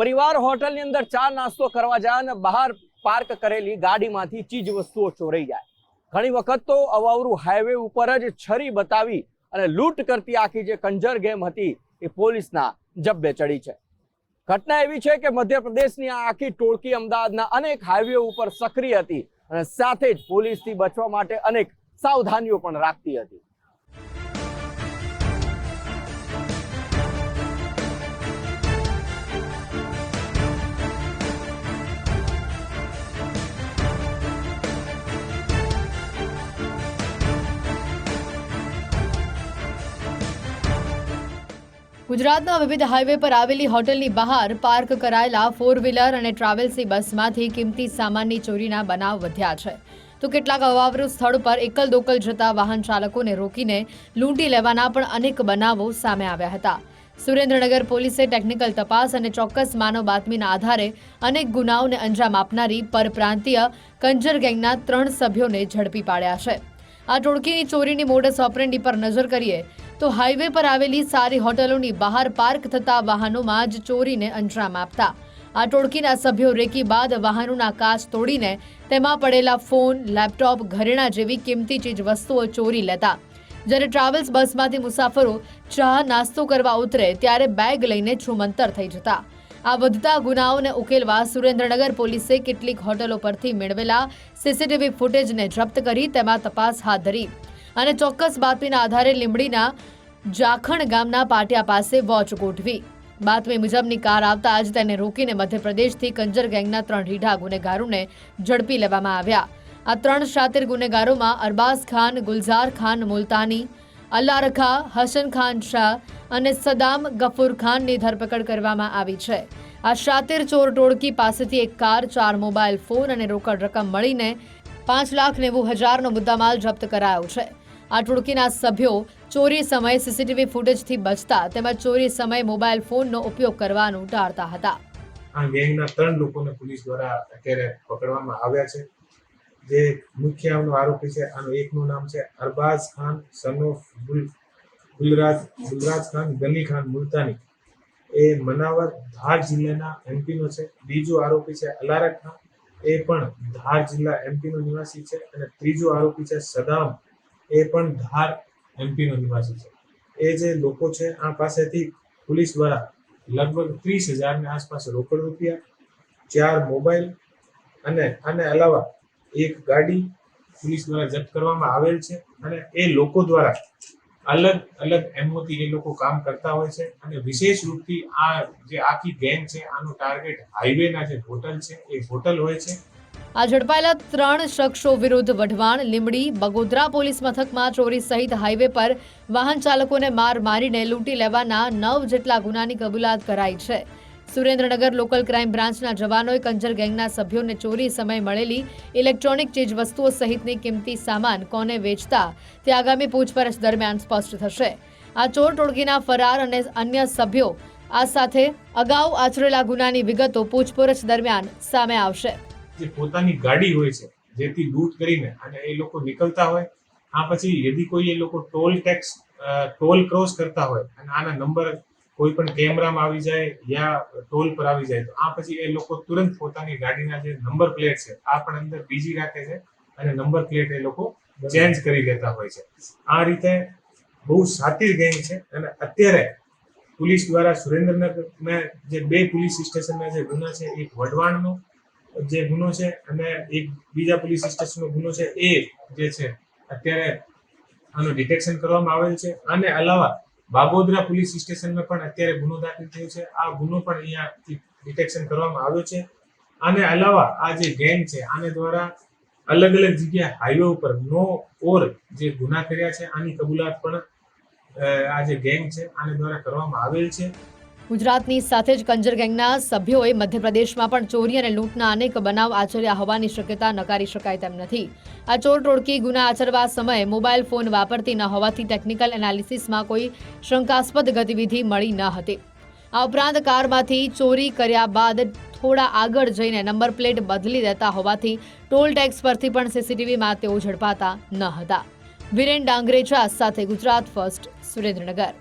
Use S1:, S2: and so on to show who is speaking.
S1: પરિવાર હોટલની અંદર ચા નાસ્તો કરવા જાય અને બહાર પાર્ક કરેલી ગાડીમાંથી ચીજ વસ્તુઓ ચોરાઈ જાય. ઘણી વખત તો અવાવરું હાઈવે ઉપર જ છરી બતાવી અને લૂંટ કરતી આખી જે કંજર ગેમ હતી એ પોલીસના જબ્બે ચડી છે. ઘટના એવી છે કે મધ્યપ્રદેશની આ આખી ટોળકી અમદાવાદના અનેક હાઈવે ઉપર સક્રિય હતી અને સાથે જ પોલીસથી બચવા માટે અનેક સાવધાનીઓ પણ રાખતી હતી.
S2: ગુજરાતના વિવિધ હાઈવે પર આવેલી હોટલની બહાર પાર્ક કરાયેલા 4 વ્હીલર અને ટ્રાવેલ્સની બસમાંથી કિંમતી સામાનની ચોરીના બનાવ વધ્યા છે. તો કેટલાક અવાવરૂ સ્થળ પર એકલ દોકલ જતા વાહન ચાલકોને રોકીને લૂંટી લેવાના પણ અનેક બનાવો સામે આવ્યા હતા. સુરેન્દ્રનગર પોલીસે ટેકનિકલ તપાસ અને ચોક્કસ માનવ બાતમીના આધારે અનેક ગુનાઓને અંજામ આપનારી પરપ્રાંતીય કંજર ગેંગના 3 સભ્યોને ઝડપી પાડ્યા છે. આ ટોળકીની ચોરીની મોડસ ઓપરેન્ડી પર નજર કરીએ તો હાઈવે પર આવેલી સારી હોટલોની બહાર પાર્ક થતા વાહનોમાં જ ચોરીને અંજામ આપતા આ ટોળકીના સભ્યો રેકી બાદ વાહનોના કાચ તોડીને તેમાં પડેલા ફોન, લેપટોપ, ઘરેણાં જેવી કિંમતી ચીજ વસ્તુઓ ચોરી લેતા. જ્યારે ટ્રાવેલ્સ બસમાંથી મુસાફરો ચા નાસ્તો કરવા ઉતરે ત્યારે બેગ લઈને છૂમંતર થઈ જતા. આ વધતા ગુનાઓને ઉકેલવા સુરેન્દ્રનગર પોલીસે કેટલીક હોટલો પરથી મેળવેલા સીસીટીવી ફૂટેજને જપ્ત કરી તેમાં તપાસ હાથ ધરી અને ચોક્કસ બાતમીના આધારે લીંબડીના જાખણ ગામના પાટિયા પાસે વોચ ગોઠવી. બાતમી મુજબની કાર આવતા જ તેને રોકીને મધ્યપ્રદેશથી કંજર ગેંગના 3 રીઢા ગુનેગારોને ઝડપી લેવામાં આવ્યા. આ 3 શાતિર ગુનેગારોમાં અરબાઝ ખાન, ગુલઝાર ખાન મુલતાની, અલ્લા રખા, હસન ખાન શાહ અને સદામ ગફુર ખાનની ધરપકડ કરવામાં આવી છે. આ શાતિર ચોર ટોળકી પાસેથી એક કાર, 4 મોબાઈલ ફોન અને રોકડ રકમ મળીને 5,90,000નો મુદ્દામાલ જપ્ત કરાયો છે. આ ટોળકીના સભ્યો ચોરી સમયે સીસીટીવી ફૂટેજથી બચતા તેમજ ચોરી સમયે મોબાઈલ ફોનનો ઉપયોગ કરવાનું ટાળતા હતા.
S3: આ ગેંગના 3 લોકોને પોલીસ દ્વારા અત્યારે પકડવામાં આવ્યા છે. જે મુખ્ય આરોપી છે, આનો એકનું નામ છે અરબાઝ ખાન સન ઓફ ગુલરાજ ખાન ગની ખાન મુલતાની, એ મનાવર ધાર જિલ્લાના એમપીનો છે. બીજો આરોપી છે અલારક ખાન, એ પણ ધાર જિલ્લા એમપીનો નિવાસી છે. અને ત્રીજો આરોપી છે સદામ, એ પણ ધાર એમપીનો નિવાસી છે. એ જે લોકો છે આ પાસેથી પોલીસ દ્વારા લગભગ 30,000ની આસપાસ રોકડ રૂપિયા, 4 મોબાઈલ અને આને અલાવા એક ગાડી પોલીસ દ્વારા જપ્ત કરવામાં આવેલ છે. અને એ લોકો દ્વારા અલગ અલગ એમઓથી એ લોકો કામ કરતા હોય છે. અને વિશેષ રૂપથી આ જે આખી ગેંગ છે આનું ટાર્ગેટ હાઈવેના જે હોટલ છે એ હોટલ હોય છે.
S2: આ ઝડપાયેલા 3 શખ્સો વિરુદ્ધ વઢવાણ, લીંબડી, બગોદરા પોલીસ મથકમાં ચોરી સહિત હાઈવે પર વાહન ચાલકોને માર મારીને લૂંટી લેવાના 9 જેટલા ગુનાની કબૂલાત કરાઈ છે. સુરેન્દ્રનગર લોકલ ક્રાઇમ બ્રાન્ચના જવાનોએ કંજર ગેંગના સભ્યોને ચોરી સમયે મળેલી ઇલેક્ટ્રોનિક ચીજ વસ્તુઓ સહિતની કિંમતી સામાન કોને વેચતા તે આગામી પૂછપરછ દરમિયાન સ્પષ્ટ થશે. આ ચોર ટોળકીના ફરાર અને અન્ય સભ્યો આ સાથે અગાઉ આચરેલા ગુનાની વિગતો પૂછપરછ દરમિયાન સામે આવશે.
S3: જે પોતાની ગાડી હોય છે જેથી લૂંટ કરીને અને એ લોકો નીકળતા હોય, આ પછી યદી કોઈ એ લોકો ટોલ ક્રોસ કરતા હોય અને આના નંબર કોઈ પણ કેમેરામાં આવી જાય યા ટોલ પર આવી જાય તો આ પછી એ લોકો તુરંત પોતાની ગાડીના જે નંબર પ્લેટ છે આ પણ અંદર બીજી રાખે છે અને નંબર પ્લેટ એ લોકો ચેન્જ કરી લેતા હોય છે. આ રીતે બહુ શાતિર ગેંગ છે. અને અત્યારે પોલીસ દ્વારા સુરેન્દ્રનગરના જે 2 પોલીસ સ્ટેશનના જે ગુના છે, એક વઢવાણનો જે ગુનો છે અને એક બીજા પોલીસ સ્ટેશનનો ગુનો છે, એ જે છે અત્યારે આનું ડિટેક્શન કરવામાં આવેલ છે. અને અલાવા બાગોદરા પોલીસ સ્ટેશનમાં પણ અત્યારે ગુનો દાખલ થયો છે. આ ગુનો પણ અહીંયાથી ડિટેક્શન કરવામાં આવ્યો છે. અને અલાવા આ જે ગેંગ છે આને દ્વારા અલગ અલગ જગ્યાએ હાઈવે ઉપર જે ગુના કર્યા છે આની કબૂલાત પણ આ જે ગેંગ છે આને દ્વારા કરવામાં આવેલ છે.
S2: ગુજરાતની સાથે જ કંજર ગેંગના સભ્યોએ મધ્યપ્રદેશમાં પણ ચોરી અને લૂંટના અનેક બનાવ આચર્યા હોવાની શક્યતા નકારી શકાય તેમ નથી. આ ચોર ટોળકી ગુના આચરવા સમયે મોબાઈલ ફોન વાપરતી ન હોવાથી ટેકનિકલ એનાલિસિસમાં કોઈ શંકાસ્પદ ગતિવિધિ મળી ન હતી. આ ઉપરાંત કારમાંથી ચોરી કર્યા બાદ થોડા આગળ જઈને નંબર પ્લેટ બદલી દેતા હોવાથી ટોલ ટેક્સ પરથી પણ સીસીટીવીમાં તેઓ ઝડપાતા ન હતા. વિરેન ડાંગરેચા સાથે ગુજરાત ફર્સ્ટ, સુરેન્દ્રનગર.